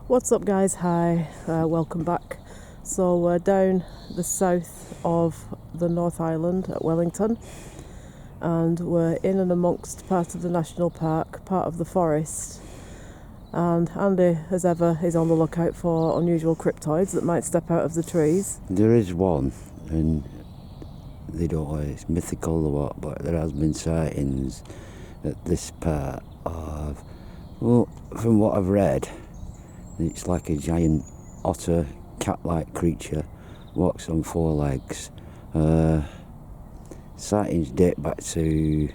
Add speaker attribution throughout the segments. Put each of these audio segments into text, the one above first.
Speaker 1: What's up guys, hi, welcome back. So we're down the south of the North Island at Wellington, and we're in and amongst part of the national park, part of the forest, and Andy, as ever, is on the lookout for unusual cryptoids that might step out of the trees.
Speaker 2: There is one, and they don't know it's mythical or what, but there has been sightings at this part of, well, from what I've read, it's like a giant otter, cat-like creature, walks on four legs. Sightings date back to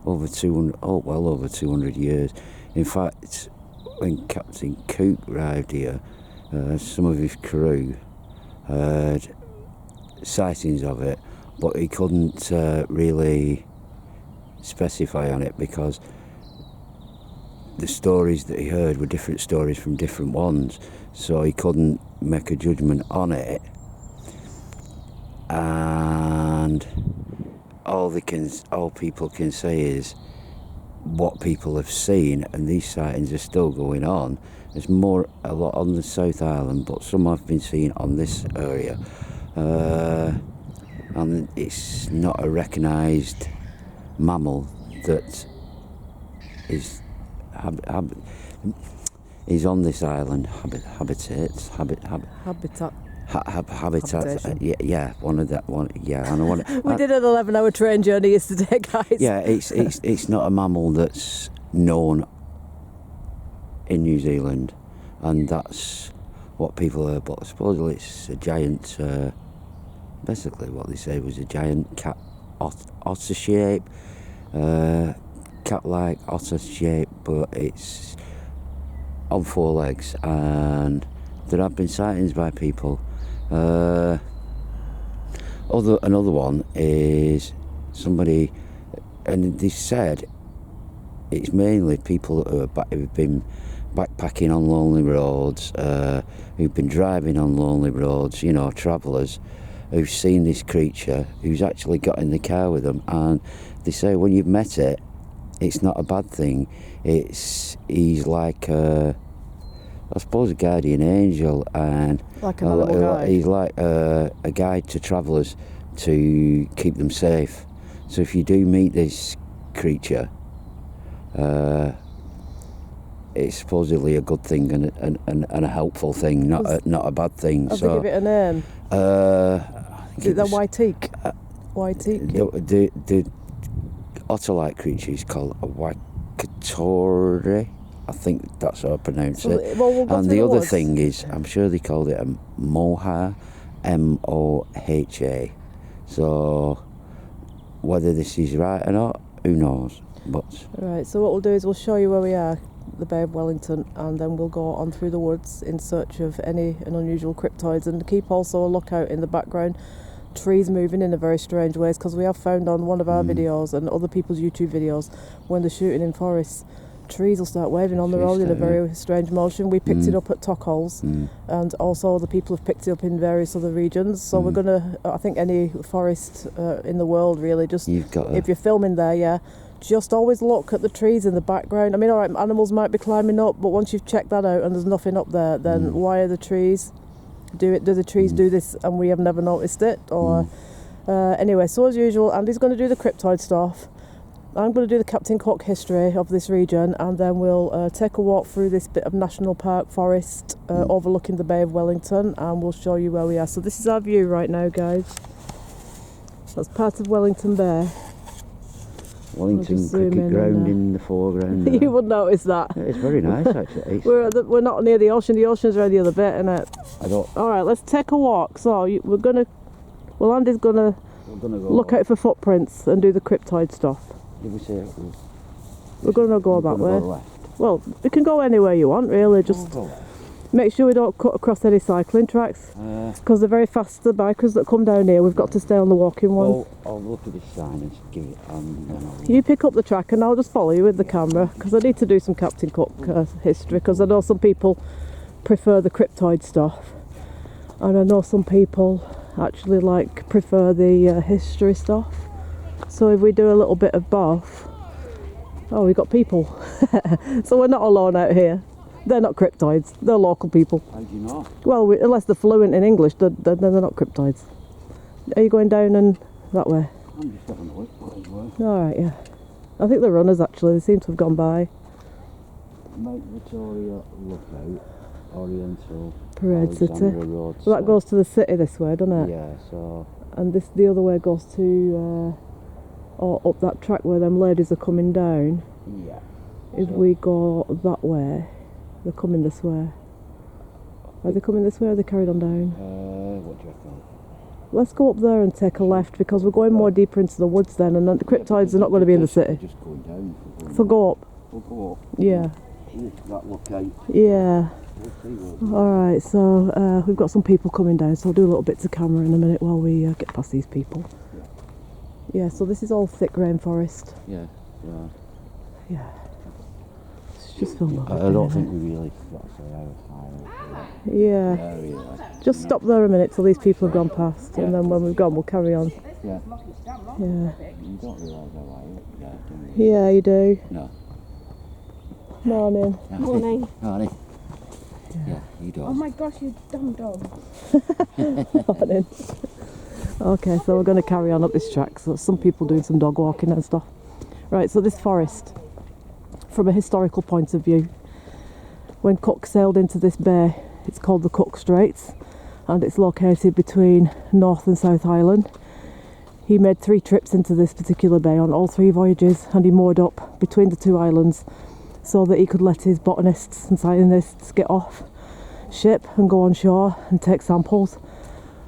Speaker 2: over 200 years. In fact, when Captain Cook arrived here, some of his crew heard sightings of it, but he couldn't really specify on it because the stories that he heard were different stories from different ones, so he couldn't make a judgment on it. And all people can say is what people have seen, and these sightings are still going on. There's a lot on the South Island, but some have been seen on this area, and it's not a recognised mammal that is on this island. Habitat. One of that one. Yeah, and I want.
Speaker 1: We did an 11-hour train journey yesterday, guys.
Speaker 2: Yeah, it's not a mammal that's known in New Zealand, and that's what people heard. But supposedly it's a giant. Basically, what they say was a giant cat, otter shape. Cat-like otter shape, but it's on four legs, and there have been sightings by people. Another one is somebody, and they said it's mainly people who've been backpacking on lonely roads, who've been driving on lonely roads, travellers, who've seen this creature, who's actually got in the car with them, and they say when you've met it, it's not a bad thing. He's like I suppose a guardian angel, and
Speaker 1: like an animal guide.
Speaker 2: He's like a guide to travellers to keep them safe. So if you do meet this creature, it's supposedly a good thing and a helpful thing, not a bad thing.
Speaker 1: Have they give it a name? Is it the Waiteek? Waiteek.
Speaker 2: The otter-like creature is called a Waikatori. I think that's how I pronounce it.
Speaker 1: Well,
Speaker 2: and the other thing is, I'm sure they called it a moha, M-O-H-A. So whether this is right or not, who knows? But
Speaker 1: right. So what we'll do is we'll show you where we are, the Bay of Wellington, and then we'll go on through the woods in search of any unusual cryptoids, and keep also a lookout in the background. Trees moving in a very strange ways, because we have found on one of our videos and other people's YouTube videos, when they're shooting in forests, trees will start waving on the road in a very strange motion. We picked it up at Tockholes, and also other people have picked it up in various other regions. So we're gonna, I think any forest in the world really, just if you're filming there, just always look at the trees in the background. I mean, alright, animals might be climbing up, but once you've checked that out and there's nothing up there, then why are the trees? Do the trees do this and we have never noticed it? Or anyway, so as usual, Andy's going to do the cryptoid stuff. I'm going to do the Captain Cook history of this region, and then we'll take a walk through this bit of national park forest overlooking the Bay of Wellington, and we'll show you where we are. So this is our view right now, guys. That's part of Wellington Bay.
Speaker 2: Wellington cricket ground in the foreground there.
Speaker 1: You would notice that.
Speaker 2: Yeah, it's very nice actually.
Speaker 1: We're not near the ocean. The ocean's around the other bit, isn't it? Alright, let's take a walk. So Andy's gonna look out for footprints and do the cryptoid stuff.
Speaker 2: Did we say
Speaker 1: we're gonna go that way?
Speaker 2: Go left.
Speaker 1: Well, we can go anywhere you want, really. Just make sure we don't cut across any cycling tracks, because they're very fast. The bikers that come down here, we've got to stay on the walking ones.
Speaker 2: I'll look at this sign and give it.
Speaker 1: You pick up the track, and I'll just follow you with the camera, because I need to do some Captain Cook history, because I know some people prefer the cryptoid stuff, and I know some people actually prefer the history stuff. So if we do a little bit of both, oh, we've got people. So we're not alone out here. They're not cryptoids. They're local people.
Speaker 2: How do you know?
Speaker 1: Well, unless they're fluent in English, they're not cryptoids. Are you going down and that way?
Speaker 2: I'm just having a look what as well.
Speaker 1: Alright, yeah. I think they're runners actually, they seem to have gone by.
Speaker 2: Mount Victoria Lookout, Oriental,
Speaker 1: Parade City.
Speaker 2: Alexandra Road.
Speaker 1: Well, that goes to the city this way, doesn't it?
Speaker 2: Yeah, so...
Speaker 1: And the other way goes to, or up that track where them ladies are coming down.
Speaker 2: Yeah.
Speaker 1: If we go that way, they're coming this way. Are they coming this way or are they carried on down?
Speaker 2: What do you reckon?
Speaker 1: Let's go up there and take a left because we're going more deeper into the woods then, and then the cryptoids are not going to be in the city.
Speaker 2: Just going down.
Speaker 1: So go up.
Speaker 2: We'll go up.
Speaker 1: Yeah.
Speaker 2: That lookout.
Speaker 1: Yeah.
Speaker 2: We'll see what
Speaker 1: Alright, so we've got some people coming down, so I'll do a little bit to camera in a minute while we get past these people. Yeah, so this is all thick rainforest.
Speaker 2: Yeah.
Speaker 1: Yeah. It's just film of it.
Speaker 2: I don't think we really got to say how high.
Speaker 1: Yeah.
Speaker 2: Really.
Speaker 1: Just stop there a minute till these people have gone past, and then when we've gone, we'll carry on.
Speaker 2: Yeah.
Speaker 1: Yeah.
Speaker 2: You don't realise how high up there, do you?
Speaker 1: Yeah, you do.
Speaker 2: No.
Speaker 1: Morning.
Speaker 3: Morning.
Speaker 2: Morning. Yeah, you don't.
Speaker 3: Oh my gosh, you dumb dog.
Speaker 1: Morning. Okay, so we're going to carry on up this track. So some people doing some dog walking and stuff. Right, so this forest, from a historical point of view, when Cook sailed into this bay, it's called the Cook Straits, and it's located between North and South Island. He made 3 trips into this particular bay on all 3 voyages, and he moored up between the 2 islands so that he could let his botanists and scientists get off ship and go on shore and take samples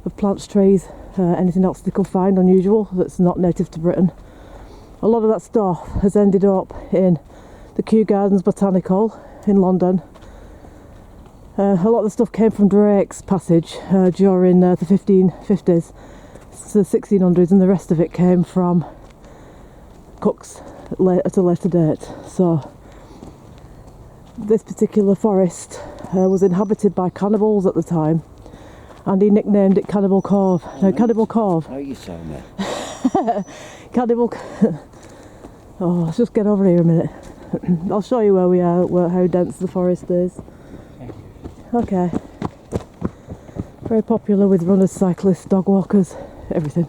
Speaker 1: of plants, trees, anything else they could find unusual that's not native to Britain. A lot of that stuff has ended up in the Kew Gardens Botanical in London. A lot of the stuff came from Drake's Passage during the 1550s to the 1600s, and the rest of it came from Cook's at a later date. So this particular forest was inhabited by cannibals at the time, and he nicknamed it Cannibal Cove. Now, Cannibal Cove.
Speaker 2: How you sound me?
Speaker 1: Cannibal. Oh, let's just get over here a minute. I'll show you where we are, how dense the forest is. Okay. Very popular with runners, cyclists, dog walkers, everything.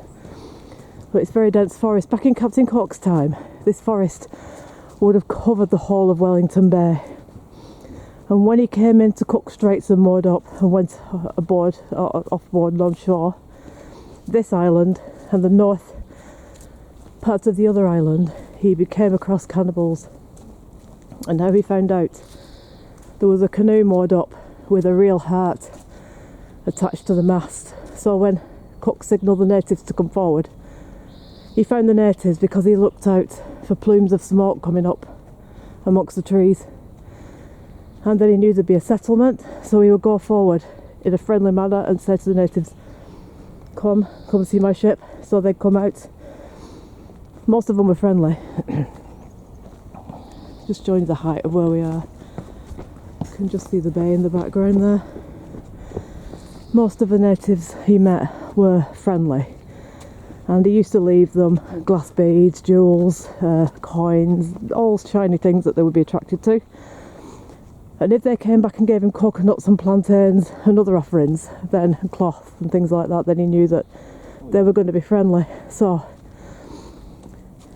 Speaker 1: But it's very dense forest. Back in Captain Cook's time, this forest would have covered the whole of Wellington Bay. And when he came into Cook Straits and moored up and went aboard, off-board and on shore, this island and the north parts of the other island, he came across cannibals. And how he found out there was a canoe moored up with a real heart attached to the mast. So when Cook signalled the natives to come forward, he found the natives because he looked out for plumes of smoke coming up amongst the trees. And then he knew there'd be a settlement, so he would go forward in a friendly manner and say to the natives, come see my ship. So they'd come out. Most of them were friendly. Just showing the height of where we are. You can just see the bay in the background there. Most of the natives he met were friendly, and he used to leave them glass beads, jewels, coins, all shiny things that they would be attracted to. And if they came back and gave him coconuts and plantains and other offerings, then cloth and things like that, then he knew that they were going to be friendly. So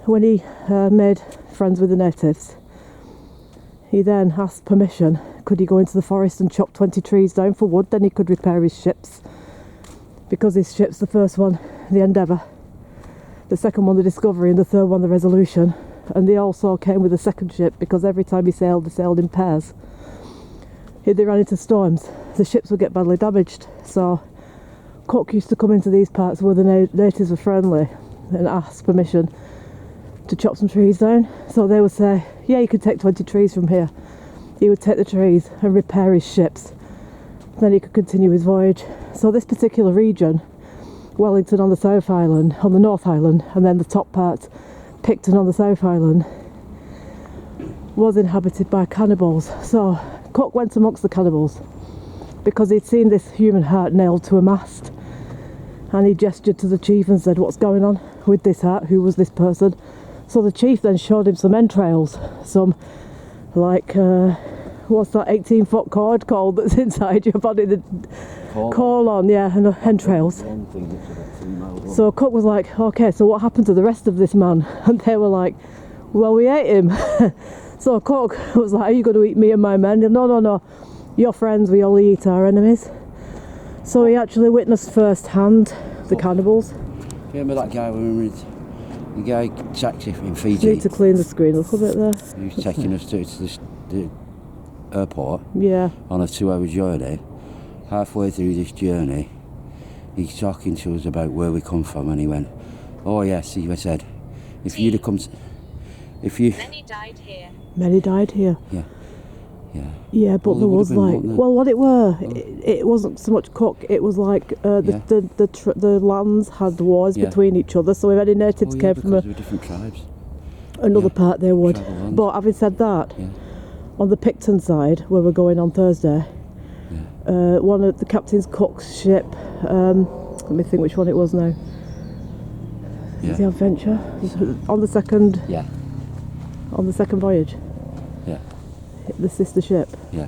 Speaker 1: when he made friends with the natives, he then asked permission. Could he go into the forest and chop 20 trees down for wood? Then he could repair his ships. Because his ships, the first one, the Endeavour, the second one, the Discovery, and the third one, the Resolution. And they also came with a second ship because every time he sailed, they sailed in pairs. If they ran into storms, the ships would get badly damaged. So Cook used to come into these parts where the natives were friendly and ask permission to chop some trees down. So they would say, yeah, you could take 20 trees from here. He would take the trees and repair his ships. Then he could continue his voyage. So this particular region, Wellington on the South Island, on the North Island, and then the top part, Picton on the South Island, was inhabited by cannibals. So Cook went amongst the cannibals because he'd seen this human heart nailed to a mast, and he gestured to the chief and said, what's going on with this heart? Who was this person? So the chief then showed him some entrails, some like what's that 18-foot cord called that's inside your body? The colon, yeah, and entrails.
Speaker 2: One thing that's about 3 miles long.
Speaker 1: So Cook was like, okay, so what happened to the rest of this man? And they were like, well, we ate him. So Cook was like, are you going to eat me and my men? No, you're friends, we only eat our enemies. So he actually witnessed firsthand the cannibals.
Speaker 2: Remember that guy when we were in, the guy taxi in Fiji?
Speaker 1: You need to clean the screen a little bit there.
Speaker 2: He was taking us to the airport
Speaker 1: Yeah.
Speaker 2: on a 2-hour journey. Halfway through this journey, he's talking to us about where we come from, and he went, oh yes, he said, if you'd have come to,
Speaker 4: Many died here.
Speaker 1: Many died here.
Speaker 2: Yeah.
Speaker 1: Yeah, but
Speaker 2: Well,
Speaker 1: there
Speaker 2: there
Speaker 1: was
Speaker 2: would have been,
Speaker 1: like,
Speaker 2: wouldn't there?
Speaker 1: well, what it were, it wasn't so much Cook. It was like the lands had wars
Speaker 2: Yeah.
Speaker 1: between each other. So if any natives
Speaker 2: Oh, yeah,
Speaker 1: came from
Speaker 2: because there were different tribes.
Speaker 1: another
Speaker 2: yeah,
Speaker 1: part, they would.
Speaker 2: tribal lands.
Speaker 1: But having said that,
Speaker 2: Yeah.
Speaker 1: on the Picton side, where we're going on Thursday,
Speaker 2: Yeah.
Speaker 1: one of the captain's Cook's ship. Let me think which one it was now.
Speaker 2: Yeah.
Speaker 1: The Adventure on the second
Speaker 2: Yeah.
Speaker 1: voyage.
Speaker 2: Yeah.
Speaker 1: The sister ship.
Speaker 2: Yeah.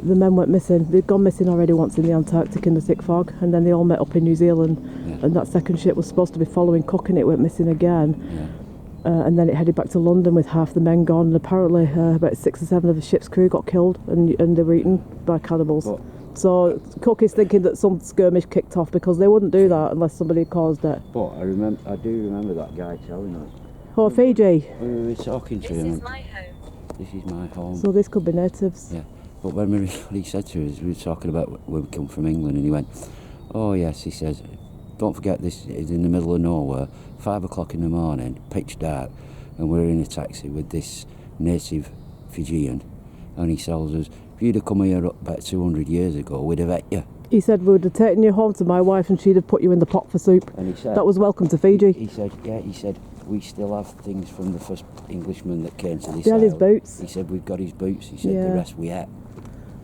Speaker 1: The men went missing. They'd gone missing already once in the Antarctic in the thick fog, and then they all met up in New Zealand.
Speaker 2: Yeah.
Speaker 1: And that second ship was supposed to be following Cook, and it went missing again.
Speaker 2: Yeah.
Speaker 1: And then it headed back to London with half the men gone. And apparently, about 6 or 7 of the ship's crew got killed, and they were eaten by cannibals.
Speaker 2: But-
Speaker 1: So Cook is thinking that some skirmish kicked off, because they wouldn't do that unless somebody caused it.
Speaker 2: But I do remember that guy telling us.
Speaker 1: Oh, Fiji.
Speaker 2: When we were talking to
Speaker 4: This
Speaker 2: him,
Speaker 4: is my home.
Speaker 2: this is my home.
Speaker 1: So this could be natives.
Speaker 2: Yeah. But when he said to us, we were talking about where we come from England, and he went, oh yes, he says, don't forget this is in the middle of nowhere, 5 o'clock in the morning, pitch dark, and we're in a taxi with this native Fijian, and he tells us, if you'd have come here about 200 years ago, we'd have ate you.
Speaker 1: He said we would have taken you home to my wife, and she'd have put you in the pot for soup.
Speaker 2: And he said,
Speaker 1: That was welcome to Fiji.
Speaker 2: he said, we still have things from the first Englishman that came to this
Speaker 1: He had his
Speaker 2: island.
Speaker 1: boots.
Speaker 2: He said, we've got his boots. He said,
Speaker 1: Yeah.
Speaker 2: the rest we ate.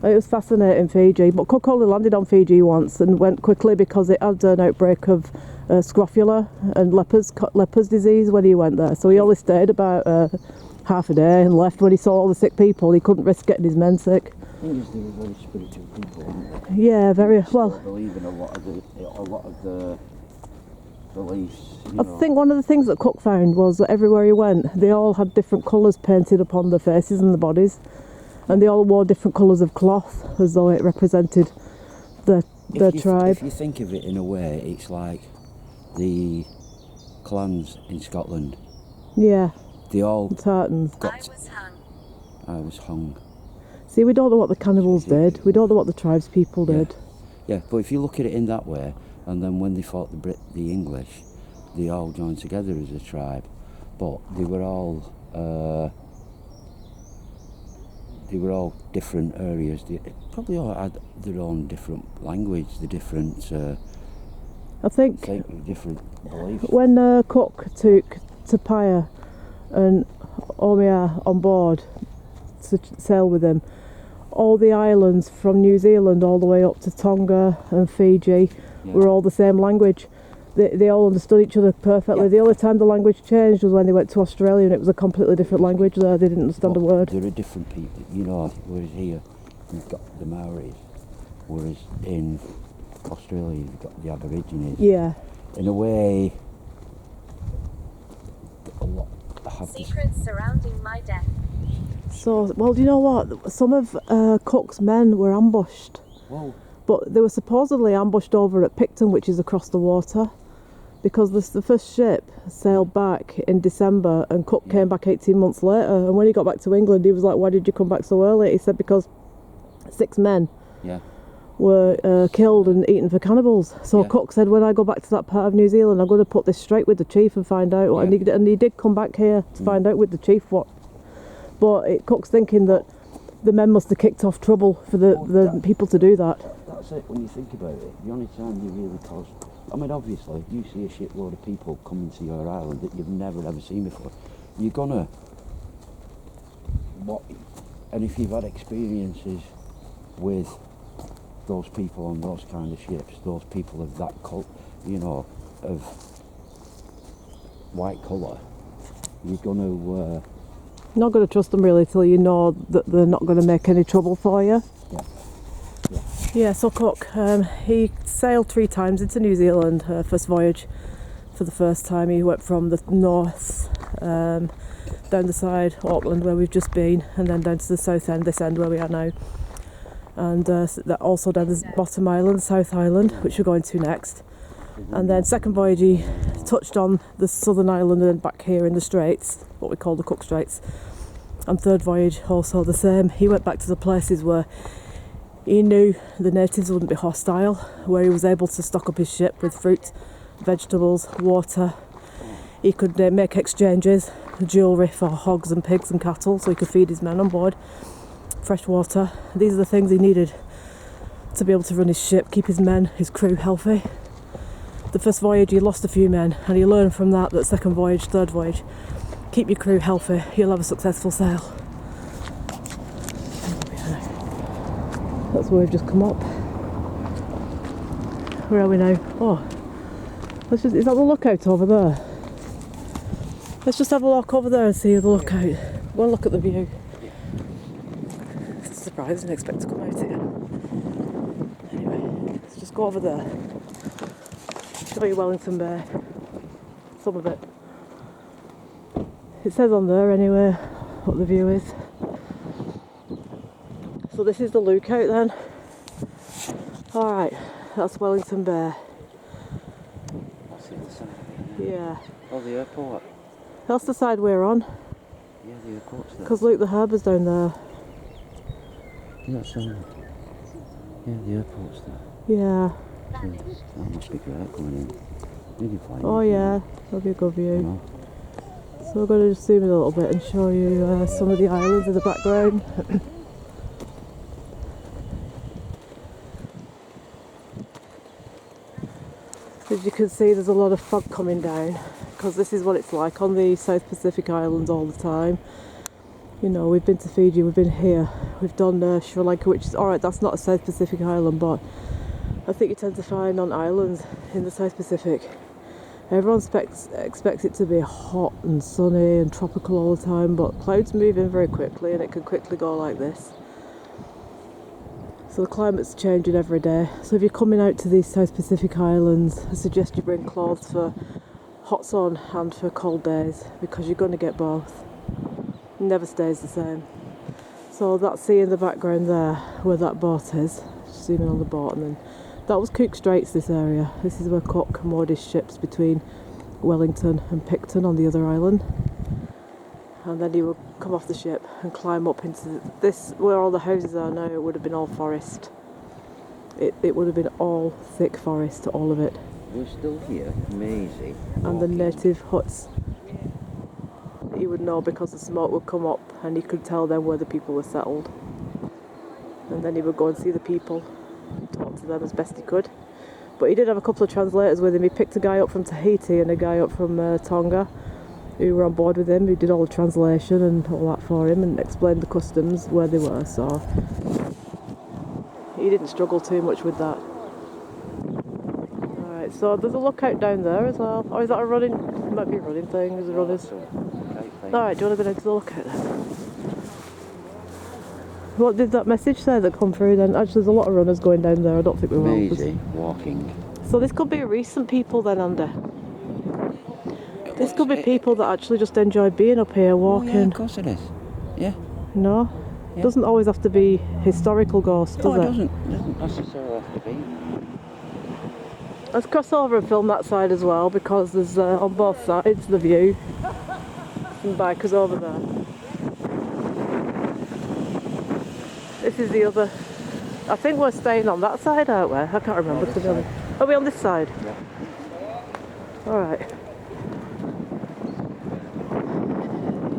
Speaker 1: It was fascinating, Fiji. But Cook only landed on Fiji once and went quickly because it had an outbreak of scrofula and lepers disease when he went there. So he only stayed about half a day and left when he saw all the sick people. He couldn't risk getting his men sick.
Speaker 2: The thing is, they were very spiritual people, aren't they?
Speaker 1: Yeah, very
Speaker 2: Still
Speaker 1: well.
Speaker 2: believe in a lot of the beliefs.
Speaker 1: I think one of the things that Cook found was that everywhere he went, they all had different colours painted upon their faces and their bodies, and they all wore different colours of cloth as though it represented their tribe.
Speaker 2: If you think of it in a way, it's like the clans in Scotland.
Speaker 1: Yeah,
Speaker 2: They all
Speaker 1: tartans.
Speaker 4: I
Speaker 2: got.
Speaker 4: was hung.
Speaker 2: I was hung.
Speaker 1: See, we don't know what the cannibals did. We don't know what the tribespeople did.
Speaker 2: Yeah, but if you look at it in that way, and then when they fought the English, they all joined together as a tribe, but they were all different areas. They probably all had their own different language, the different
Speaker 1: I think
Speaker 2: different beliefs.
Speaker 1: when Cook took Tapaya and Omia on board to sail with him, all the islands from New Zealand all the way up to Tonga and Fiji were all the same language. They all understood each other perfectly.
Speaker 2: Yeah.
Speaker 1: The only time the language changed was when they went to Australia, and it was a completely different language there. They didn't understand a word.
Speaker 2: There are different people, whereas here you've got the Maoris, whereas in Australia you've got the Aborigines.
Speaker 1: Yeah.
Speaker 2: In a way, a lot have this.
Speaker 4: Secrets surrounding my death.
Speaker 1: So, well, do you know what? Some of Cook's men were ambushed.
Speaker 2: Whoa.
Speaker 1: But they were supposedly ambushed over at Picton, which is across the water, because the first ship sailed back in December, and Cook came back 18 months later. And when he got back to England, he was like, why did you come back so early? He said, because 6 men
Speaker 2: Yeah.
Speaker 1: were killed and eaten for cannibals. So
Speaker 2: Yeah.
Speaker 1: Cook said, when I go back to that part of New Zealand, I'm going to put this straight with the chief and find out.
Speaker 2: Yeah.
Speaker 1: And he did come back here to find out with the chief what. But Cook's thinking that the men must have kicked off trouble for the people to do that.
Speaker 2: That's it, when you think about it. The only time you really cause... I mean, obviously, you see a shitload of people coming to your island that you've never ever seen before. You're gonna... And if you've had experiences with those people on those kind of ships, those people of that of white colour, you're gonna...
Speaker 1: You're not going to trust them really till you know that they're not going to make any trouble for you. Yeah, so Cook, he sailed 3 times into New Zealand, first voyage. For the first time he went from the north, down the side, Auckland where we've just been, and then down to the south end, this end where we are now. And also down the bottom island, South Island, which we're going to next. And then second voyage he touched on the southern island and then back here in the Straits, what we call the Cook Straits. And third voyage also the same. He went back to the places where he knew the natives wouldn't be hostile, where he was able to stock up his ship with fruit, vegetables, water. He could make exchanges, jewellery for hogs and pigs and cattle so he could feed his men on board, fresh water. These are the things he needed to be able to run his ship, keep his men, his crew healthy. The first voyage he lost a few men, and he learned from that second voyage, third voyage, keep your crew healthy, you'll have a successful sail. That's where we've just come up. Where are we now? Oh, is that the lookout over there? Let's just have a walk over there and see the lookout. Go and look at the view. It's a surprise, I didn't expect to come out here. Anyway, let's just go over there. Show you Wellington Bay. Some of it. It says on there anyway what the view is. So this is the lookout then. Alright, that's Wellington Bay.
Speaker 2: That's the other side.
Speaker 1: Yeah.
Speaker 2: Oh, the airport.
Speaker 1: That's the side we're on.
Speaker 2: Yeah, the airport's there.
Speaker 1: Because look, the harbour's down there.
Speaker 2: Yeah, that's yeah, the airport's there.
Speaker 1: Yeah.
Speaker 2: So that must be great going in. Really fine.
Speaker 1: Oh yeah, that'll be a good view.
Speaker 2: No.
Speaker 1: So we're going to just zoom in a little bit and show you some of the islands in the background. As you can see, there's a lot of fog coming down because this is what it's like on the South Pacific Islands all the time. You know, we've been to Fiji, we've been here, we've done Sri Lanka, which is alright, that's not a South Pacific island, but I think you tend to find on islands in the South Pacific, everyone expects it to be hot and sunny and tropical all the time, but clouds move in very quickly and it can quickly go like this. So the climate's changing every day. So if you're coming out to these South Pacific islands, I suggest you bring clothes for hot sun and for cold days because you're going to get both. It never stays the same. So that sea in the background there, where that boat is, just zooming on the boat, and then that was Cook Straits, this area. This is where Cook moored his ships between Wellington and Picton on the other island. And then he would come off the ship and climb up into this, where all the houses are now. It would have been all forest. It would have been all thick forest, all of it.
Speaker 2: We're still here, amazing.
Speaker 1: And the native huts. He would know because the smoke would come up and he could tell then where the people were settled. And then he would go and see the people and talk to them as best he could. But he did have a couple of translators with him. He picked a guy up from Tahiti and a guy up from Tonga who were on board with him, who did all the translation and all that for him and explained the customs where they were, so he didn't struggle too much with that. Alright, so there's a lookout down there as well. Oh, is that a running? It might be a running thing, there's a runners. Alright, do you want to go down to the lookout then? What did that message say that come through then? Actually, there's a lot of runners going down there, I don't think we will.
Speaker 2: Amazing, walking.
Speaker 1: So this could be recent people then, Andy. This could be people that actually just enjoy being up here, walking.
Speaker 2: Oh, yeah, of course it is. Yeah.
Speaker 1: No?
Speaker 2: Yeah.
Speaker 1: It doesn't always have to be historical ghosts, does
Speaker 2: No,
Speaker 1: it?
Speaker 2: doesn't necessarily have to be.
Speaker 1: Let's cross over and film that side as well, because there's on both sides the view. Some bikers over there. This is the other. I think we're staying on that side, aren't we? I can't remember to be honest. Are we on this side?
Speaker 2: Yeah.
Speaker 1: Alright.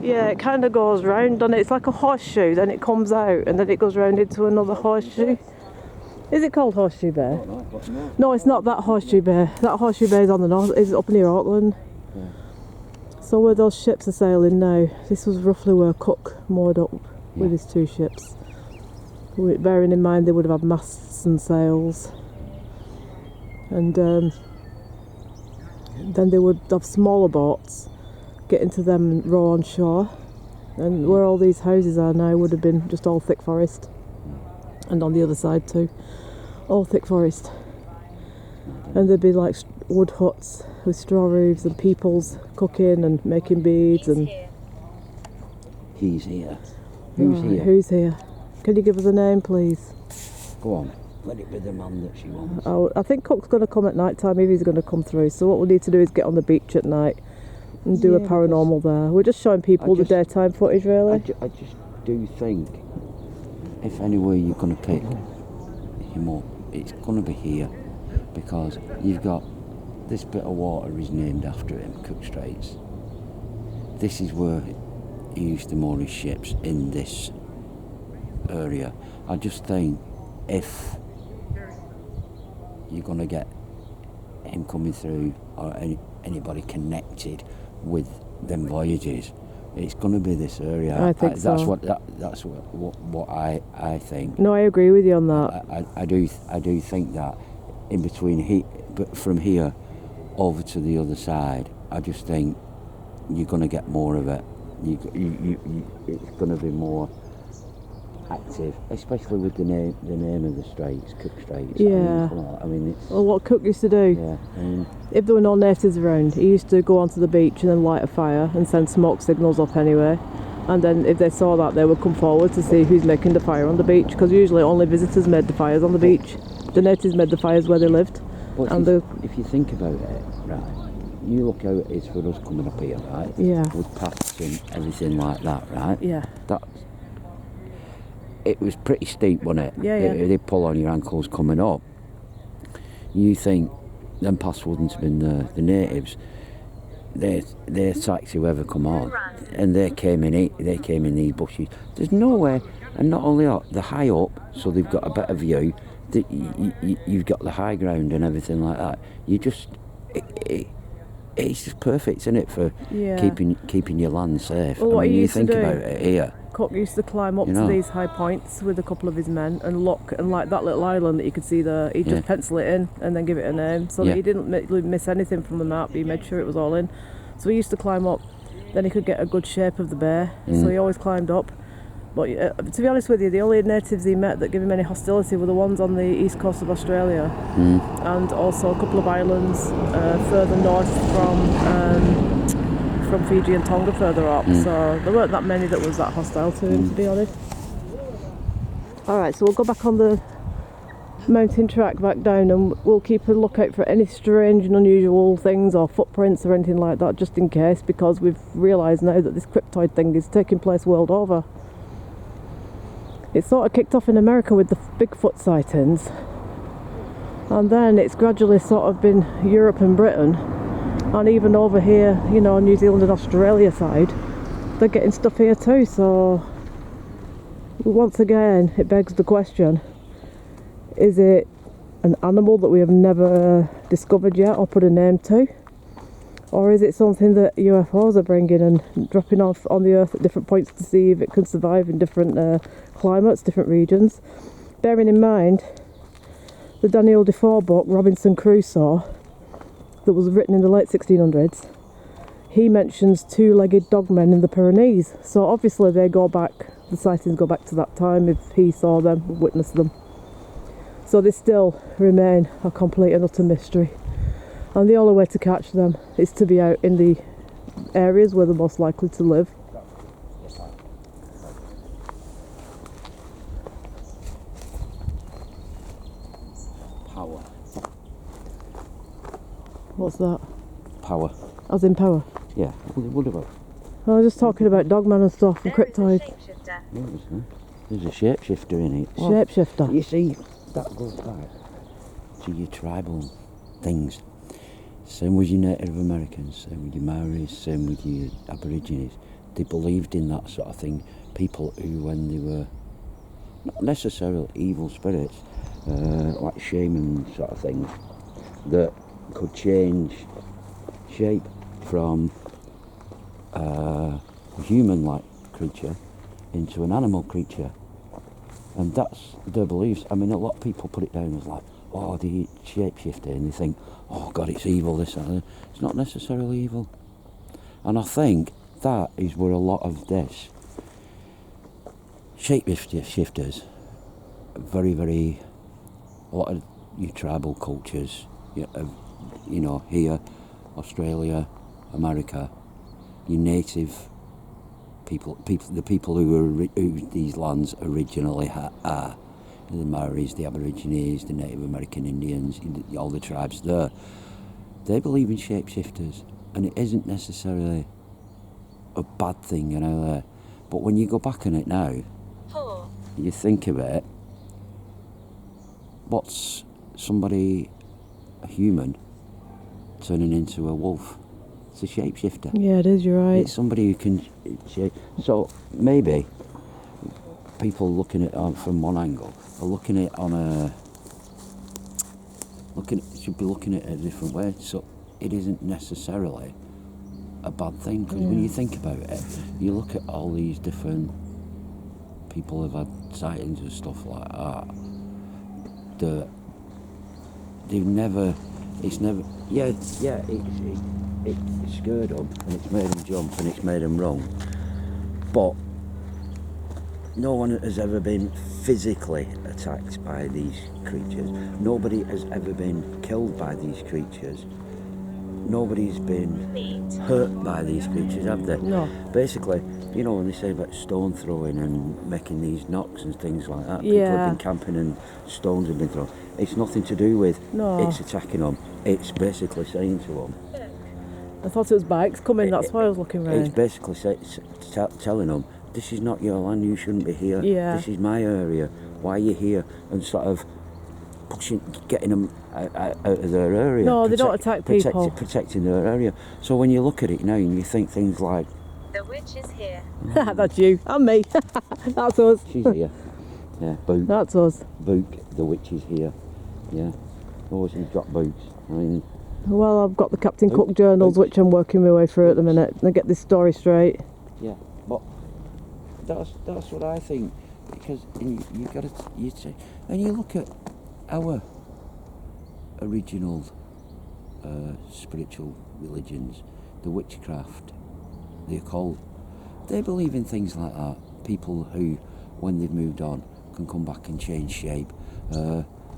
Speaker 1: Yeah, it kind of goes round, doesn't it? It's like a horseshoe, then it comes out, and then it goes round into another horseshoe. Is it called Horseshoe Bay? No, it's not that Horseshoe Bay. That Horseshoe Bay is on the north, is up near Auckland.
Speaker 2: Yeah.
Speaker 1: So where those ships are sailing now, this was roughly where Cook moored up with his 2 ships. Bearing in mind they would have had masts and sails. And then they would have smaller boats, get into them and row on shore, And where all these houses are now would have been just all thick forest. And on the other side too, all thick forest. And there'd be like wood huts with straw roofs and peoples cooking and making beads.
Speaker 4: He's
Speaker 1: And
Speaker 4: here.
Speaker 2: He's here. Who's
Speaker 1: Right,
Speaker 2: here?
Speaker 1: who's here? Can you give us a name, please?
Speaker 2: Go on. Let it be the man that she wants.
Speaker 1: Oh, I think Cook's going to come at night time if he's going to come through. So what we need to do is get on the beach at night and do a
Speaker 3: Yeah,
Speaker 1: paranormal there. We're just showing people the daytime footage, really.
Speaker 2: I just do think if anywhere you're going to pick him up, it's going to be here, because you've got this bit of water is named after him, Cook Straits. This is where he used to moor his ships, in this area. I just think if you're going to get him coming through, or anybody connected with them voyages, it's going to be this area.
Speaker 1: I think
Speaker 2: that's
Speaker 1: so.
Speaker 2: That's what I think.
Speaker 1: No, I agree with you on that.
Speaker 2: I do think that in between but from here over to the other side, I just think you're going to get more of it. It's going to be more active, especially with the name of the straits, Cook Straits.
Speaker 1: Yeah.
Speaker 2: I mean it's.
Speaker 1: Well, what Cook used to do,
Speaker 2: Yeah. I mean,
Speaker 1: if there were no natives around, he used to go onto the beach and then light a fire and send smoke signals up anyway. And then if they saw that, they would come forward to see who's making the fire on the beach, because usually only visitors made the fires on the beach. The natives made the fires where they lived.
Speaker 2: but
Speaker 1: And
Speaker 2: if you think about it, right, you look how it is for us coming up here, right?
Speaker 1: Yeah.
Speaker 2: With paths and everything like that, right?
Speaker 1: Yeah.
Speaker 2: It was pretty steep, wasn't it?
Speaker 1: Yeah.
Speaker 2: They pull on your ankles coming up. You think them paths wouldn't have been there. The natives, they attacked whoever come on, and they came in these bushes. There's no way, and not only that, they're high up, so they've got a better view. You've got the high ground and everything like that. It's just perfect, isn't it, for
Speaker 1: Yeah.
Speaker 2: keeping your land safe.
Speaker 1: Well, what he
Speaker 2: you
Speaker 1: used to
Speaker 2: think
Speaker 1: do-
Speaker 2: about it here.
Speaker 1: Cook used to climb up
Speaker 2: You
Speaker 1: to
Speaker 2: know.
Speaker 1: these high points with a couple of his men and look, and like that little island that you could see there, he'd
Speaker 2: Yeah.
Speaker 1: just pencil it in and then give it a name, so
Speaker 2: Yeah.
Speaker 1: that he didn't miss anything from the map. He made sure it was all in. So he used to climb up, then he could get a good shape of the bear. So he always climbed up. But to be honest with you, the only natives he met that gave him any hostility were the ones on the east coast of Australia, and also a couple of islands further north from Fiji and Tonga further up. So there weren't that many that was that hostile to him, to be honest. Alright, so we'll go back on the mountain track back down, and we'll keep a lookout for any strange and unusual things or footprints or anything like that, just in case, because we've realised now that this cryptoid thing is taking place world over. It sort of kicked off in America with the Bigfoot sightings, and then it's gradually sort of been Europe and Britain, and even over here, you know, New Zealand and Australia side, they're getting stuff here too. So once again, it begs the question, is it an animal that we have never discovered yet or put a name to? Or is it something that UFOs are bringing and dropping off on the Earth at different points to see if it can survive in different climates, different regions? Bearing in mind the Daniel Defoe book, Robinson Crusoe, that was written in the late 1600s, he mentions two-legged dogmen in the Pyrenees. So obviously the sightings go back to that time if he saw them, witnessed them. So they still remain a complete and utter mystery. And the only way to catch them is to be out in the areas where they're most likely to live.
Speaker 2: Power.
Speaker 1: What's that?
Speaker 2: Power.
Speaker 1: As in power?
Speaker 2: Yeah. What about?
Speaker 1: I was just talking about dogmen and stuff and
Speaker 4: There is a
Speaker 1: cryptoids.
Speaker 4: shapeshifter.
Speaker 2: There's a shapeshifter in it.
Speaker 1: Shapeshifter.
Speaker 2: You see, that goes back to your tribal things. Same with your Native Americans, same with your Maoris, same with your Aborigines. They believed in that sort of thing. People who, when they were not necessarily evil spirits, like shaman sort of things, that could change shape from a human-like creature into an animal creature. And that's their beliefs. I mean, a lot of people put it down as like, oh, the shapeshifter, and they think, oh God, it's evil, this and that. It's not necessarily evil. And I think that is where a lot of this Shapeshifters, very, very, a lot of your tribal cultures, you know, here, Australia, America, your native people, the people who these lands originally are, the Maoris, the Aborigines, the Native American Indians, all the tribes there, they believe in shapeshifters, and it isn't necessarily a bad thing, you know. But when you go back on it now, you think of it, what's somebody, a human, turning into a wolf? It's a shapeshifter.
Speaker 1: Yeah, it is, you're right.
Speaker 2: It's somebody who can shape. So maybe people looking at it from one angle are looking at it on a should be looking at it a different way. So it isn't necessarily a bad thing, because when you think about it, you look at all these different people who've had sightings and stuff like that. They've never. It's never. Yeah. It scared them, and it's made them jump, and it's made them run. But no one has ever been physically attacked by these creatures. Nobody has ever been killed by these creatures. Nobody's been hurt by these creatures, have they?
Speaker 1: No.
Speaker 2: Basically, you know, when they say about stone throwing and making these knocks and things like that, people have been camping and stones have been thrown. It's nothing to do with it's attacking them. It's basically saying to them,
Speaker 1: I thought it was bikes coming, that's why I was looking round.
Speaker 2: It's basically telling them, this is not your land, you shouldn't be here.
Speaker 1: Yeah.
Speaker 2: This is my area, why are you here? And sort of getting them out of their area.
Speaker 1: No, they don't attack people.
Speaker 2: Protecting their area. So when you look at it now and you think things like,
Speaker 4: the witch is here.
Speaker 1: That's you and me. That's us.
Speaker 2: She's here. Yeah, Book.
Speaker 1: That's us.
Speaker 2: Book, the witch is here. Yeah. Always drop books. I mean,
Speaker 1: well, I've got the Captain Cook journals, which I'm working my way through at the minute, and I get this story straight.
Speaker 2: Yeah, but that's what I think, because and you look at our original spiritual religions, the witchcraft, the occult, they believe in things like that. People who, when they've moved on, can come back and change shape.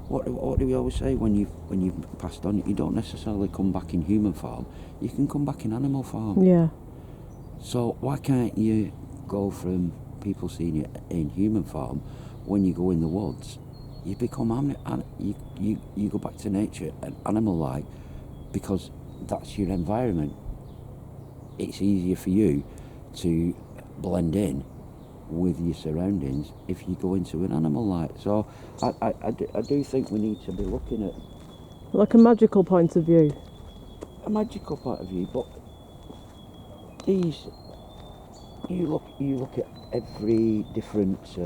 Speaker 2: What do we always say? When you've passed on, you don't necessarily come back in human form. You can come back in animal form.
Speaker 1: Yeah.
Speaker 2: So why can't you go from people seeing you in human form, when you go in the woods, you become you go back to nature and animal-like, because that's your environment. It's easier for you to blend in with your surroundings if you go into an animal light. So I do think we need to be looking at
Speaker 1: like a magical point of view.
Speaker 2: A magical point of view, but these, you look at every different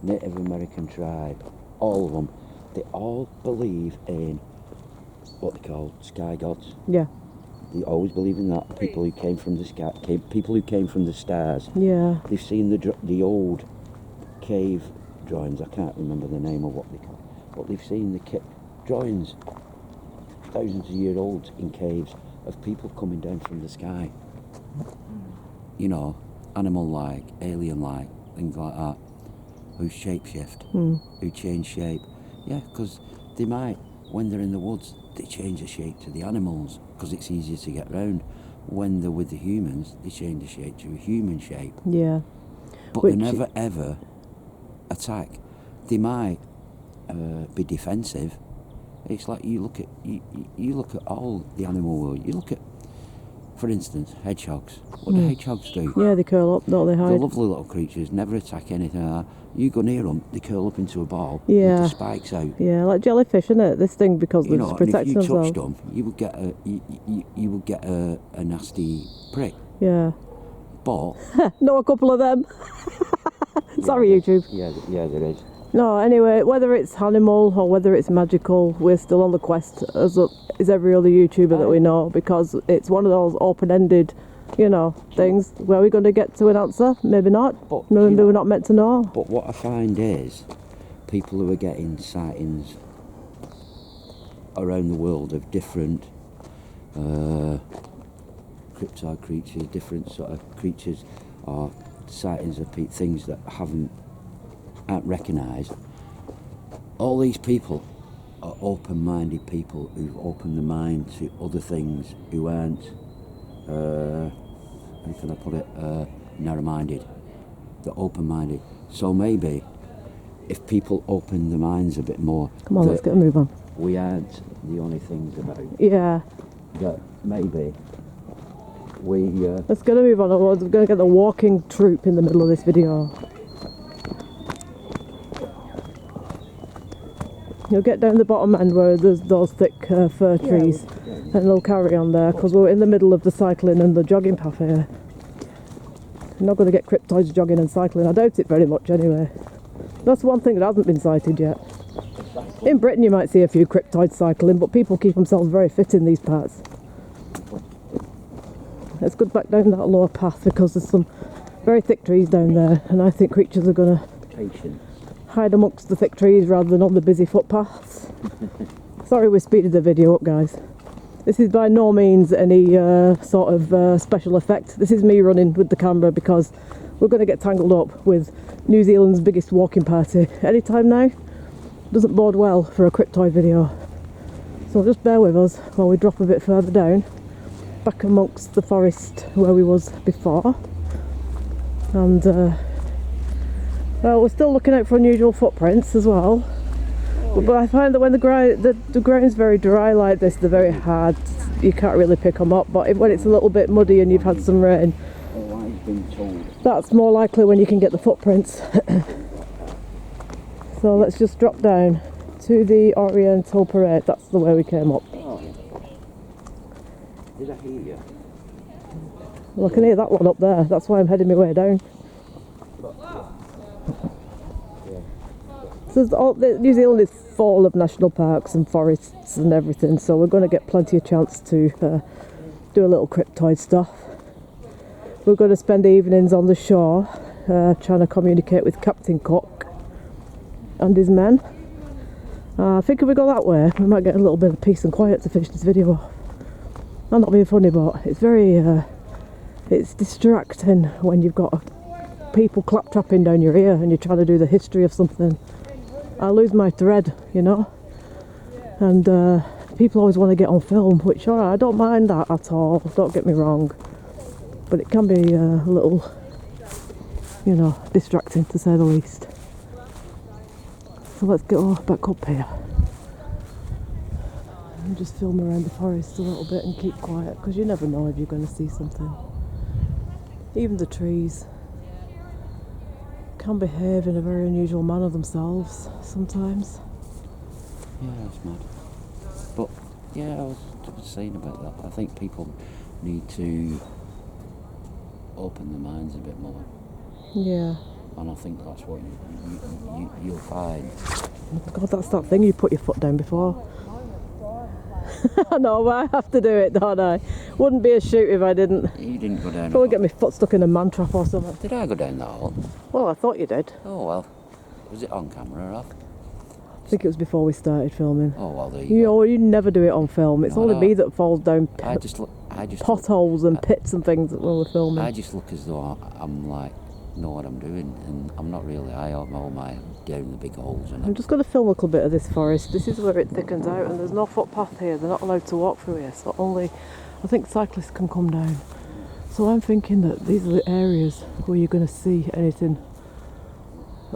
Speaker 2: Native American tribe, all of them, they all believe in what they call sky gods.
Speaker 1: Yeah.
Speaker 2: They always believe in that. People who came from the sky, people who came from the stars.
Speaker 1: Yeah.
Speaker 2: They've seen the old cave drawings. I can't remember the name of what they call, but they've seen the drawings, thousands of years old, in caves of people coming down from the sky. You know, animal-like, alien-like, things like that, who shapeshift, who change shape. Yeah, because they might, when they're in the woods, they change the shape to the animals because it's easier to get round. When they're with the humans, they change the shape to a human shape.
Speaker 1: Yeah.
Speaker 2: But they never ever attack. They might be defensive. It's like you look at all the animal world. You look at, for instance, hedgehogs. What do hedgehogs do?
Speaker 1: Yeah, they curl up, don't they? Hide.
Speaker 2: They're lovely little creatures, never attack anything like that. You go near them, they curl up into a ball with the spikes out.
Speaker 1: Yeah, like jellyfish, isn't it? This thing, because they're just protecting themselves.
Speaker 2: If you touched them, you would get a nasty prick.
Speaker 1: Yeah.
Speaker 2: But
Speaker 1: know a couple of them. Sorry, YouTube.
Speaker 2: Yeah, there is.
Speaker 1: No, anyway, whether it's animal or whether it's magical, we're still on the quest, as is every other YouTuber that we know, because it's one of those open-ended, things. Where are we going to get to an answer? Maybe not.
Speaker 2: But,
Speaker 1: Maybe we're not meant to know.
Speaker 2: But what I find is, people who are getting sightings around the world of different cryptoid creatures, different sort of creatures, or sightings of things that aren't recognised. All these people are open-minded people who've opened their mind to other things, who aren't, how can I put it, narrow-minded. They're open-minded. So maybe if people open their minds a bit more,
Speaker 1: Come on, let's get a move on.
Speaker 2: we aren't the only things about.
Speaker 1: Yeah.
Speaker 2: That maybe we.
Speaker 1: Let's get a move on. We're going to get the walking troop in the middle of this video. You'll get down the bottom end where there's those thick fir trees, and they'll carry on there because we're in the middle of the cycling and the jogging path here. You're not going to get cryptoids jogging and cycling. I doubt it very much anyway. That's one thing that hasn't been sighted yet. In Britain you might see a few cryptoids cycling, but people keep themselves very fit in these parts. Let's go back down that lower path because there's some very thick trees down there, and I think creatures are going to hide amongst the thick trees rather than on the busy footpaths. Sorry we speeded the video up, guys. This is by no means any sort of special effect. This is me running with the camera because we're going to get tangled up with New Zealand's biggest walking party anytime now. Doesn't bode well for a cryptoid video. So just bear with us while we drop a bit further down, back amongst the forest where we was before. And well, we're still looking out for unusual footprints as well. But I find that when the ground's very dry like this, they're very hard. You can't really pick them up. But when it's a little bit muddy and you've had some rain, that's more likely when you can get the footprints. So let's just drop down to the Oriental Parade. That's the way we came up.
Speaker 2: Did I hear you?
Speaker 1: Well, I can hear that one up there. That's why I'm heading my way down. So New Zealand is full of national parks and forests and everything, so we're going to get plenty of chance to do a little cryptoid stuff. We're going to spend evenings on the shore trying to communicate with Captain Cook and his men. I think if we go that way, we might get a little bit of peace and quiet to finish this video off. I'm not being funny, but it's very it's distracting when you've got people claptrapping down your ear and you're trying to do the history of something. I lose my thread, you know, and people always want to get on film, which I don't mind that at all, don't get me wrong, but it can be a little, you know, distracting to say the least. So let's go back up here and just film around the forest a little bit and keep quiet, because you never know if you're going to see something. Even the trees can behave in a very unusual manner themselves sometimes.
Speaker 2: Yeah, that's mad. But yeah, I was saying about that. I think people need to open their minds a bit more.
Speaker 1: Yeah.
Speaker 2: And I think that's what you'll find.
Speaker 1: Oh God, that's that thing you put your foot down before. I know, I have to do it, don't I? Wouldn't be a shoot if I didn't.
Speaker 2: You didn't go down.
Speaker 1: Probably get my foot stuck in a man trap or something.
Speaker 2: Did I go down that hole?
Speaker 1: Well, I thought you did.
Speaker 2: Oh well. Was it on camera or off?
Speaker 1: I think it was before we started filming.
Speaker 2: Oh well, there
Speaker 1: You know, you never do it on film. It's
Speaker 2: No,
Speaker 1: only
Speaker 2: no.
Speaker 1: me that falls down
Speaker 2: I just look.
Speaker 1: potholes and pits and things when we're filming.
Speaker 2: I just look as though I'm like know what I'm doing, and I'm not really. I have all my down the big holes in
Speaker 1: I'm
Speaker 2: it.
Speaker 1: just going to film a little bit of this forest. This is where it thickens out, and there's no footpath here. They're not allowed to walk through here, so only I think cyclists can come down. So I'm thinking that these are the areas where you're going to see anything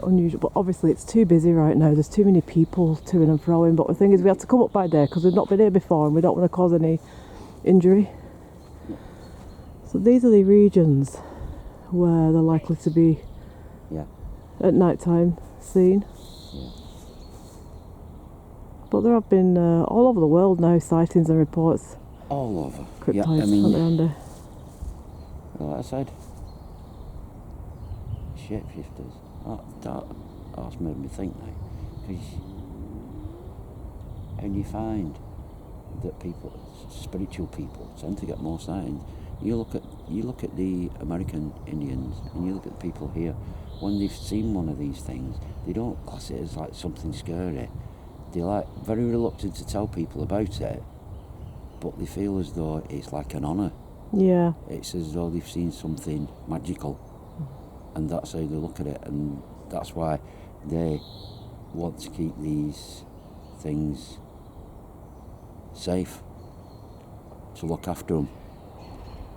Speaker 1: unusual. But obviously it's too busy right now. There's too many people to and froing. But the thing is, we have to come up by day because we've not been here before, and we don't want to cause any injury. So these are the regions where they're likely to be at night time seen.
Speaker 2: Yeah.
Speaker 1: But there have been all over the world now sightings and reports.
Speaker 2: All over.
Speaker 1: Cryptoids,
Speaker 2: Yeah, I mean,
Speaker 1: around there.
Speaker 2: well, that side. Shapeshifters. That's made me think now. Because and you find that people, spiritual people, tend to get more sightings. You look at the American Indians, and you look at the people here. When they've seen one of these things, they don't class it as like something scary. They're like very reluctant to tell people about it, but they feel as though it's like an honour.
Speaker 1: Yeah.
Speaker 2: It's as though they've seen something magical. and that's how they look at it, and that's why they want to keep these things safe, to look after them,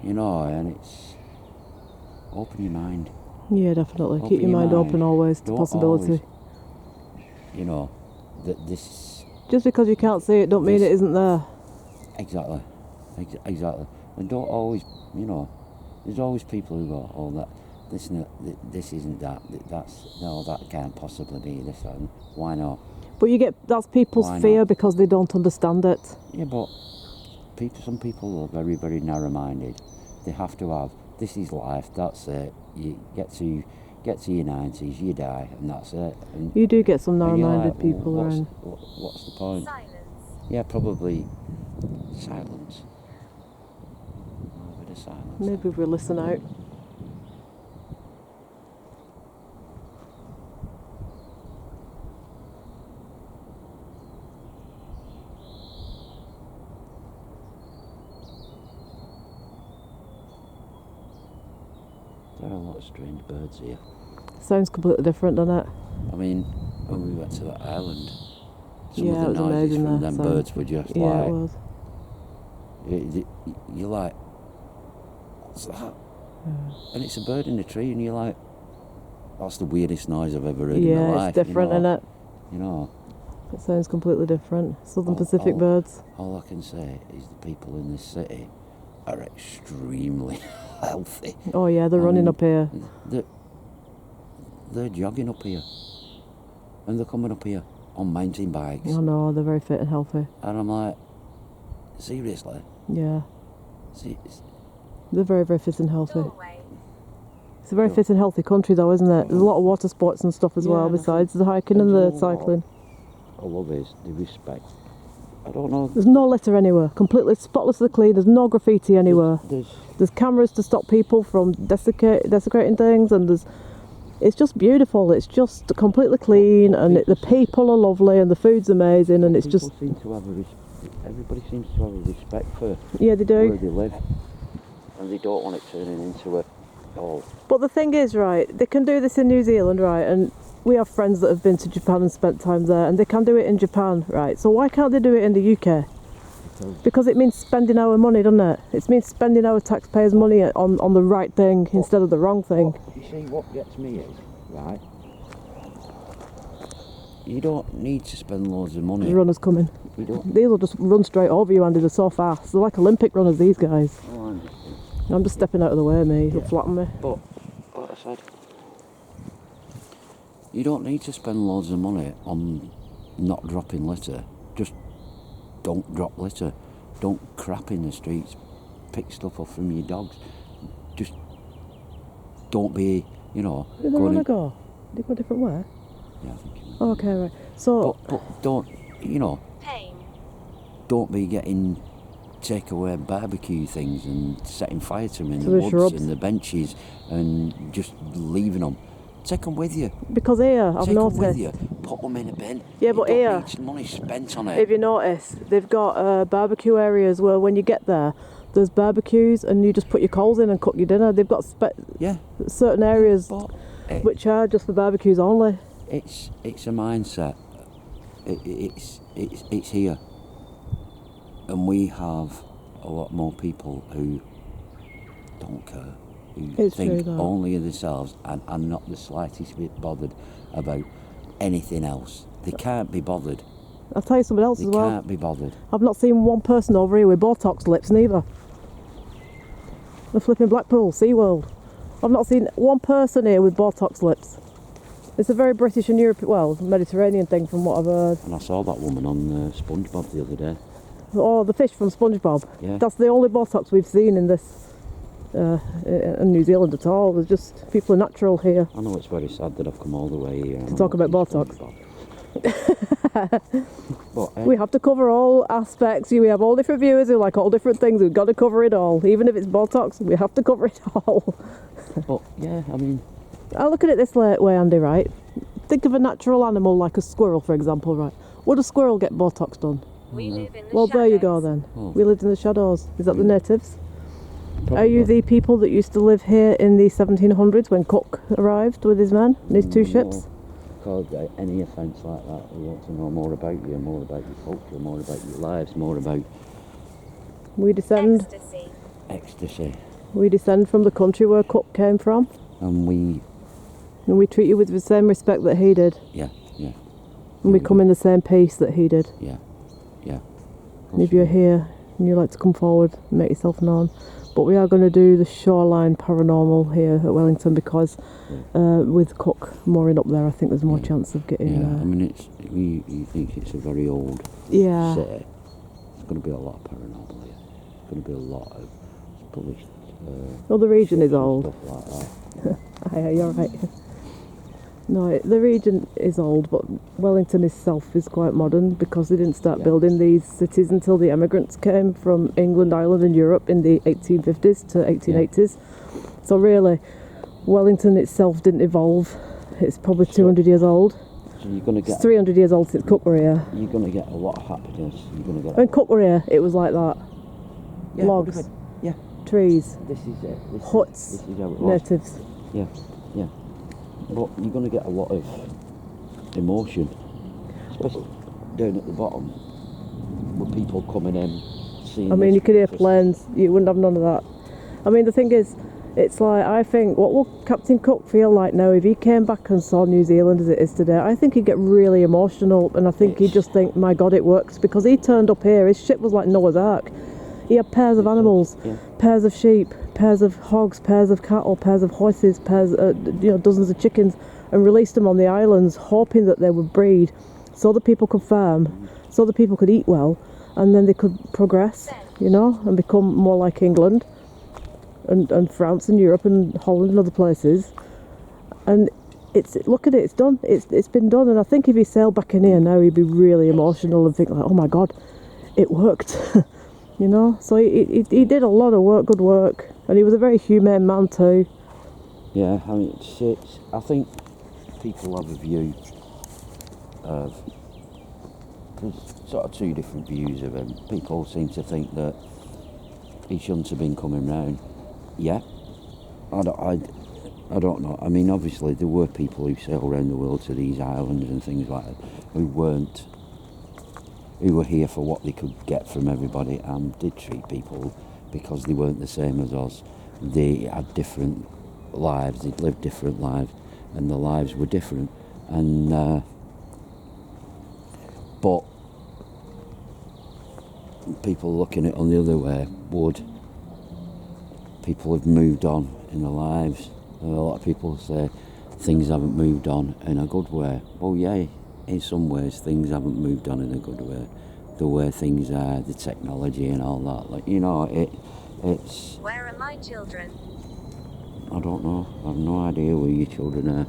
Speaker 2: you know. And it's open your mind.
Speaker 1: Yeah, definitely. Keep your mind open always to
Speaker 2: Don't
Speaker 1: possibility.
Speaker 2: always, you know, that this.
Speaker 1: Just because you can't see it, don't mean it isn't there.
Speaker 2: Exactly, exactly. And don't always, you know, there's always people who go, oh, this isn't that. That can't possibly be this. And why not?
Speaker 1: But that's people's fear because they don't understand it.
Speaker 2: Yeah, but some people are very, very narrow-minded. They have to have, this is life, that's it. You get to your 90s, you die, and that's it. And
Speaker 1: you do get some narrow-minded
Speaker 2: like,
Speaker 1: people
Speaker 2: well,
Speaker 1: around.
Speaker 2: What's the point?
Speaker 4: Silence.
Speaker 2: Yeah, probably silence. A bit of silence.
Speaker 1: Maybe we'll listen out.
Speaker 2: There are a lot of strange birds here.
Speaker 1: Sounds completely different, doesn't it?
Speaker 2: I mean, when we went to that island, some
Speaker 1: Yeah, it
Speaker 2: of the
Speaker 1: was
Speaker 2: noises
Speaker 1: amazing
Speaker 2: from
Speaker 1: there,
Speaker 2: them
Speaker 1: so-
Speaker 2: birds were just
Speaker 1: Yeah,
Speaker 2: like,
Speaker 1: it was.
Speaker 2: You're like, what's that? And it's a bird in the tree, and you're like, that's the weirdest noise I've ever heard in my
Speaker 1: Yeah,
Speaker 2: life.
Speaker 1: it's different,
Speaker 2: you know?
Speaker 1: isn't it?
Speaker 2: You know,
Speaker 1: It sounds completely different. Southern
Speaker 2: Oh,
Speaker 1: Pacific
Speaker 2: oh.
Speaker 1: birds.
Speaker 2: all I can say is the people in this city are extremely healthy.
Speaker 1: Oh yeah, they're
Speaker 2: I
Speaker 1: running
Speaker 2: mean,
Speaker 1: up here.
Speaker 2: They're jogging up here, and they're coming up here on mountain bikes,
Speaker 1: I know, they're very fit and healthy.
Speaker 2: and I'm like, seriously?
Speaker 1: Yeah,
Speaker 2: See,
Speaker 1: they're very, very fit and healthy.
Speaker 4: Doorway.
Speaker 1: It's a very fit and healthy country though, isn't it? There's a lot of water sports and stuff as
Speaker 2: Yeah,
Speaker 1: well
Speaker 2: and I
Speaker 1: besides the hiking and the
Speaker 2: you know what?
Speaker 1: cycling.
Speaker 2: I love is the respect. I don't know.
Speaker 1: There's no litter anywhere, completely spotlessly clean, there's no graffiti anywhere. There's cameras to stop people from desecrating things, and it's just beautiful, it's just completely clean, and the people are lovely, and the food's amazing, and it's just...
Speaker 2: Everybody seems to have a respect for
Speaker 1: Yeah, they do.
Speaker 2: where they live, and they don't want it turning into a... Oh,
Speaker 1: But the thing is, right, they can do this in New Zealand, right, and we have friends that have been to Japan and spent time there, and they can do it in Japan, right, so why can't they do it in the UK? Because it means spending our money, doesn't it? It means spending our taxpayers' money on the right thing instead of the wrong thing.
Speaker 2: You see, what gets me is, right, you don't need to spend loads of money.
Speaker 1: The runners coming.
Speaker 2: You don't.
Speaker 1: These will just run straight over you, Andy, they're so fast. They're like Olympic runners, these guys.
Speaker 2: Oh, I understand.
Speaker 1: I'm just stepping out of the way, mate. He'll
Speaker 2: Yeah.
Speaker 1: flatten me.
Speaker 2: But, like I said, you don't need to spend loads of money on not dropping litter. Just don't drop litter. Don't crap in the streets. Pick stuff up from your dogs. Just don't be, you know...
Speaker 1: Where do they
Speaker 2: going
Speaker 1: want to
Speaker 2: in-
Speaker 1: go? They go a different way?
Speaker 2: Yeah, I think you
Speaker 1: Oh, okay, right. So,
Speaker 2: But don't, you know,
Speaker 4: Pain.
Speaker 2: don't be getting takeaway barbecue things and setting fire to them in
Speaker 1: To
Speaker 2: the
Speaker 1: the
Speaker 2: woods
Speaker 1: shrubs.
Speaker 2: and the benches and just leaving them. Take them with you.
Speaker 1: because here, I've
Speaker 2: Take them with
Speaker 1: noticed,
Speaker 2: you. Put them in a bin.
Speaker 1: Yeah,
Speaker 2: You
Speaker 1: but
Speaker 2: don't
Speaker 1: here-
Speaker 2: need money spent on it.
Speaker 1: if you notice, they've got barbecue areas where when you get there, there's barbecues and you just put your coals in and cook your dinner. They've got
Speaker 2: Yeah,
Speaker 1: certain areas
Speaker 2: but it,
Speaker 1: which are just for barbecues only.
Speaker 2: it's a mindset. It's here, and we have a lot more people who don't care, who
Speaker 1: It's
Speaker 2: think
Speaker 1: true, though.
Speaker 2: only of themselves and are not the slightest bit bothered about anything else. They can't be bothered.
Speaker 1: I'll tell you something else
Speaker 2: They
Speaker 1: as well.
Speaker 2: can't be bothered.
Speaker 1: I've not seen one person over here with Botox lips neither. The flipping Blackpool, SeaWorld. I've not seen one person here with Botox lips. It's a very British and European, well, Mediterranean thing from what I've heard.
Speaker 2: And I saw that woman on SpongeBob the other day.
Speaker 1: Oh, the fish from SpongeBob.
Speaker 2: Yeah.
Speaker 1: That's the only Botox we've seen in this, in New Zealand at all. There's just, people are natural here.
Speaker 2: I know it's very sad that I've come all the way here
Speaker 1: To talk about Botox.
Speaker 2: But
Speaker 1: We have to cover all aspects. We have all different viewers who like all different things. We've got to cover it all. Even if it's Botox, we have to cover it all.
Speaker 2: but yeah, I mean,
Speaker 1: I look at it this way, Andy, right? Think of a natural animal like a squirrel, for example, right? Would a squirrel get Botox done?
Speaker 4: We live in the
Speaker 1: Well, there you go
Speaker 4: shadows.
Speaker 1: then.
Speaker 2: Oh.
Speaker 1: We lived in the shadows. Is that the natives? Are you the people that used to live here in the 1700s when Cook arrived with his men and his two ships?
Speaker 2: Because any offence like that, we want to know more about you, more about your culture, more about your lives, more about...
Speaker 1: We descend
Speaker 4: Ecstasy.
Speaker 1: We descend from the country where Cook came from,
Speaker 2: And we...
Speaker 1: and we treat you with the same respect that he did.
Speaker 2: Yeah.
Speaker 1: And we come in the same peace that he did.
Speaker 2: Yeah.
Speaker 1: And if you're here and you like to come forward and make yourself known. But we are going to do the shoreline paranormal here at Wellington because with Cook mooring up there, I think there's more chance of getting...
Speaker 2: I mean, you think it's a very old city. There's going to be a lot of paranormal here. There's going to be a lot of... Probably,
Speaker 1: well, the region is old.
Speaker 2: Stuff like that.
Speaker 1: Aye, you're right. No, the region is old, but Wellington itself is quite modern because they didn't start building these cities until the emigrants came from England, Ireland and Europe in the 1850s to 1880s. So really, Wellington itself didn't evolve. It's probably 200 years old.
Speaker 2: So you're going to get...
Speaker 1: It's 300 years old since Cook were here.
Speaker 2: You're going to get a lot of happiness. You're going to get...
Speaker 1: When Cook were here, it was like that.
Speaker 2: Yeah,
Speaker 1: Logs, trees,
Speaker 2: This is it.
Speaker 1: huts,
Speaker 2: This is how it was.
Speaker 1: natives.
Speaker 2: Yeah. But you're going to get a lot of emotion, especially down at the bottom, with people coming in, seeing...
Speaker 1: I mean, you could hear planes, you wouldn't have none of that. I mean, the thing is, it's like, I think, what will Captain Cook feel like now if he came back and saw New Zealand as it is today? I think he'd get really emotional, and I think he'd just think, my God, it works, because he turned up here, his ship was like Noah's Ark. He had pairs of animals, pairs of sheep, pairs of hogs, pairs of cattle, pairs of horses, dozens of chickens, and released them on the islands, hoping that they would breed, so that people could farm, so that people could eat well, and then they could progress, and become more like England, and France and Europe and Holland and other places. And look at it, it's done. It's been done, and I think if he sailed back in here now, he'd be really emotional and think like, oh my God, it worked. So he did a lot of work, good work, and he was a very humane man too.
Speaker 2: Yeah, I mean, I think people have a view of... There's sort of two different views of him. People seem to think that he shouldn't have been coming round. Yeah, I don't know. I mean, obviously there were people who sailed around the world to these islands and things like that who were here for what they could get from everybody and did treat people because they weren't the same as us. They had different lives, they'd lived different lives, and the lives were different. And but people looking at it on the other way people have moved on in their lives. And a lot of people say things haven't moved on in a good way. Well, yeah, in some ways things haven't moved on in a good way. The way things are, the technology and all that. It's...
Speaker 4: Where are my children?
Speaker 2: I don't know. I have no idea where your children are.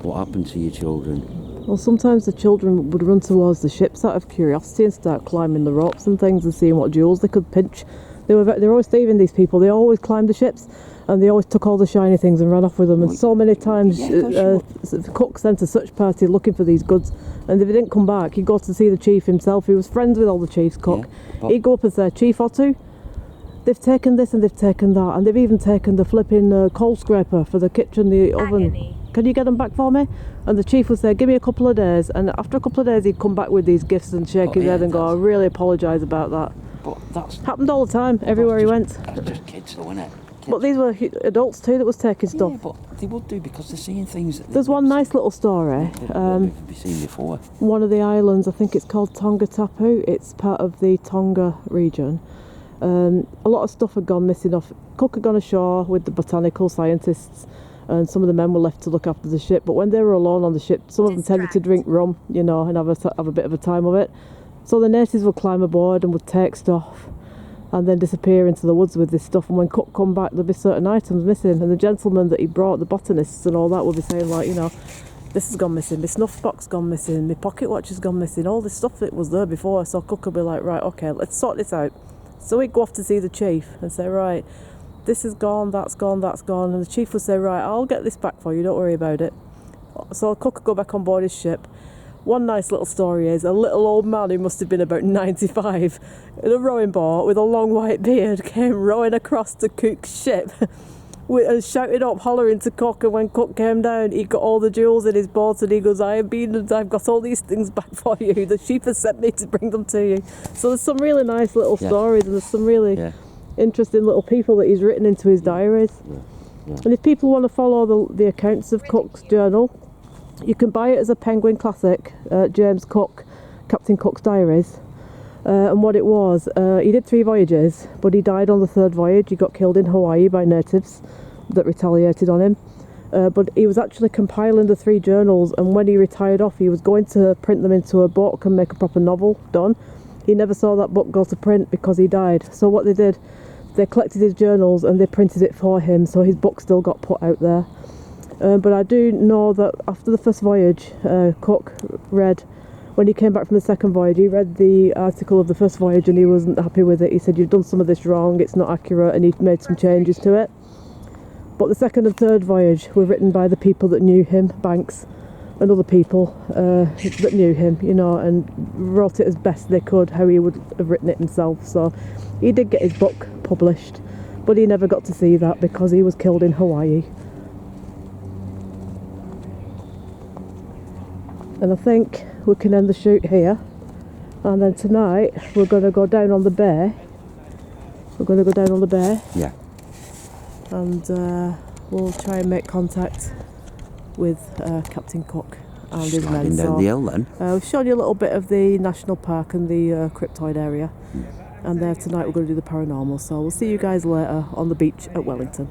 Speaker 2: What happened to your children?
Speaker 1: Well, sometimes the children would run towards the ships out of curiosity and start climbing the ropes and things and seeing what jewels they could pinch. They were always thieving, these people. They always climbed the ships and they always took all the shiny things and ran off with them. And so many times Cook sent a search party looking for these goods, and if he didn't come back, he'd go to see the chief himself. He was friends with all the chiefs, Cook. He'd go up and say, Chief Otto, they've taken this and they've taken that, and they've even taken the flipping coal scraper for the kitchen, the oven. Can you get them back for me? And the chief would say, give me a couple of days. And after a couple of days, he'd come back with these gifts and shake his head and go, I really apologise about that.
Speaker 2: But that's...
Speaker 1: Happened all the time, everywhere he went.
Speaker 2: That's just kids though, isn't it?
Speaker 1: But these were adults too that was taking stuff.
Speaker 2: Yeah, but they would do because they're seeing things that...
Speaker 1: There's one nice little story.
Speaker 2: They've seen before.
Speaker 1: One of the islands, I think it's called Tonga Tapu. It's part of the Tonga region. A lot of stuff had gone missing off. Cook had gone ashore with the botanical scientists, and some of the men were left to look after the ship. But when they were alone on the ship, some of them tended to drink rum, and have a bit of a time of it. So the natives would climb aboard and would take stuff and then disappear into the woods with this stuff. And when Cook come back, there'd be certain items missing, and the gentleman that he brought, the botanists and all that, would be saying like, this has gone missing, my snuff box gone missing, my pocket watch has gone missing, all this stuff that was there before. So Cook would be like, right, okay, let's sort this out. So he'd go off to see the chief and say, right, this is gone, that's gone, that's gone. And the chief would say, right, I'll get this back for you, don't worry about it. So Cook would go back on board his ship, One nice little story is a little old man who must have been about 95 in a rowing boat with a long white beard came rowing across to Cook's ship and shouted up, hollering to Cook, and when Cook came down, he got all the jewels in his boat and he goes, I've got all these things back for you. The sheep has sent me to bring them to you. So there's some really nice little stories, and there's some really interesting little people that he's written into his diaries. And if people want to follow the accounts of Cook's journal, you can buy it as a Penguin Classic, James Cook, Captain Cook's Diaries. And what it was, he did 3 voyages, but he died on the 3rd voyage. He got killed in Hawaii by natives that retaliated on him. But he was actually compiling the 3 journals, and when he retired off, he was going to print them into a book and make a proper novel done. He never saw that book go to print because he died. So what they did, they collected his journals and they printed it for him, so his book still got put out there. But I do know that after the 1st voyage, Cook read, when he came back from the 2nd voyage, he read the article of the 1st voyage and he wasn't happy with it. He said, you've done some of this wrong, it's not accurate, and he made some changes to it. But the 2nd and 3rd voyage were written by the people that knew him, Banks and other people that knew him, you know, and wrote it as best they could, how he would have written it himself. So he did get his book published, but he never got to see that because he was killed in Hawaii. And I think we can end the shoot here, and then tonight we're going to go down on the bay.
Speaker 2: Yeah.
Speaker 1: And we'll try and make contact with Captain Cook and his men.
Speaker 2: Down the hill then.
Speaker 1: We've shown you a little bit of the national park and the cryptoid area, and tonight we're going to do the paranormal. So we'll see you guys later on the beach at Wellington.